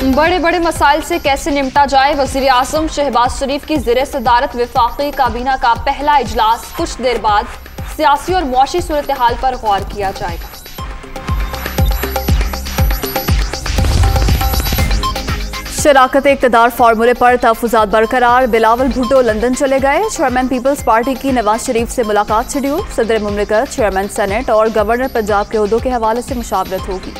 बड़े बड़े मसाइल से कैसे निपटा जाए, वज़ीर आज़म शहबाज शरीफ की ज़ेरे सदारत वफाकी काबीना का पहला इजलास। कुछ देर बाद सियासी और मुआशी सूरत हाल पर गौर किया जाएगा। शराकत इक़्तिदार फार्मूले पर तहफ़्फ़ुज़ात बरकरार। बिलावल भुट्टो लंदन चले गए। चेयरमैन पीपल्स पार्टी की नवाज शरीफ से मुलाकात शेड्यूल। सदर मुमलिकत, चेयरमैन सेनेट और गवर्नर पंजाब के ओहदों के हवाले से मुशावरत होगी।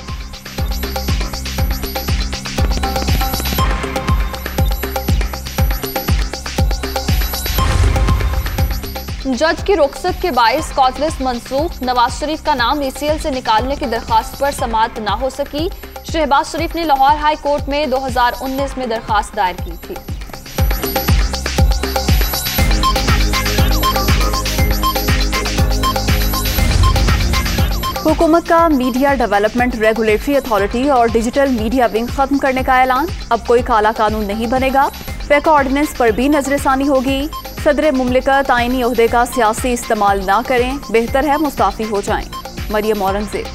जज की रुखसत के बाइस कॉटलिस्ट मनसूख। नवाज शरीफ का नाम ECL से निकालने की दरखास्त पर समाअत न हो सकी। शहबाज शरीफ ने लाहौर हाई कोर्ट में 2019 में दरखास्त दायर की थी। हुकूमत का मीडिया डेवलपमेंट रेगुलेटरी अथॉरिटी और डिजिटल मीडिया विंग खत्म करने का ऐलान। अब कोई काला कानून नहीं बनेगा। पैका ऑर्डिनेंस पर भी नजरसानी होगी। सदर मुमलिकत आईनी ओहदे का सियासी इस्तेमाल ना करें, बेहतर है मुस्ताफी हो जाएं। मरियम औरंगजेब।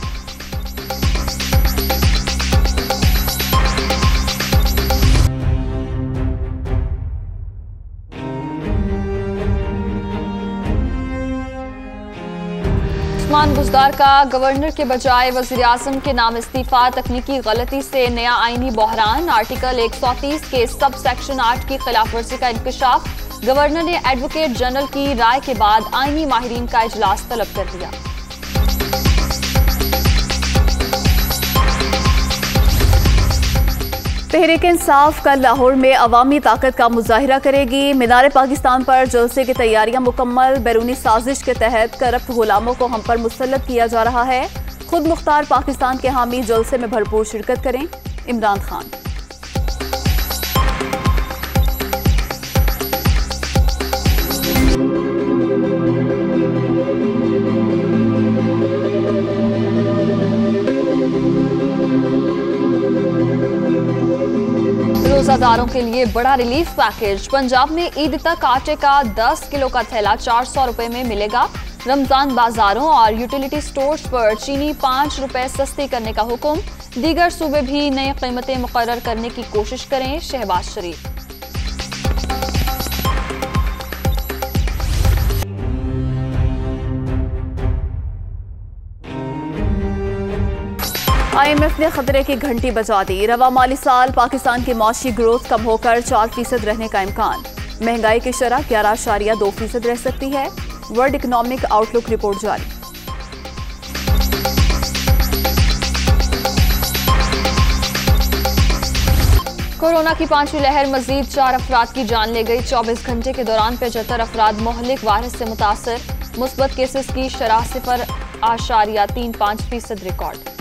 उस्मान बुज़दार का गवर्नर के बजाय वज़ीर आज़म के नाम इस्तीफा। तकनीकी गलती से नया आईनी बहरान। आर्टिकल 130 के सब सेक्शन 8 की खिलाफ वर्जी का इंकशाफ। गवर्नर ने एडवोकेट जनरल की राय के बाद आईनी माहिरीन का इजलास तलब कर दिया। तहरीक इंसाफ कल लाहौर में अवामी ताकत का मुजाहिरा करेगी। मीनार पाकिस्तान पर जलसे की तैयारियां मुकम्मल। बैरूनी साजिश के तहत करप्ट गुलामों को हम पर मुसल्लत किया जा रहा है। खुद मुख्तार पाकिस्तान के हामी जलसे में भरपूर शिरकत करें। इमरान खान। रोजादारों के लिए बड़ा रिलीफ पैकेज। पंजाब में ईद तक आटे का 10 किलो का थैला 400 रुपए में मिलेगा। रमजान बाजारों और यूटिलिटी स्टोर्स पर चीनी 5 रुपए सस्ती करने का हुक्म। दीगर सूबे भी नई कीमतें मुकर्रर करने की कोशिश करें। शहबाज शरीफ। IMF ने खतरे की घंटी बजा दी। रवा माली साल पाकिस्तान की मौशी ग्रोथ कम होकर 4% रहने का इम्कान। महंगाई की शरह 11.2% रह सकती है। वर्ल्ड इकोनॉमिक आउटलुक रिपोर्ट जारी। कोरोना की 5वीं लहर मजीद 4 अफराद की जान ले गई। 24 घंटे के दौरान 75 अफराद मोहलिक वायरस से मुतासर। मुस्बत केसेस की शरह 0.35% रिकॉर्ड।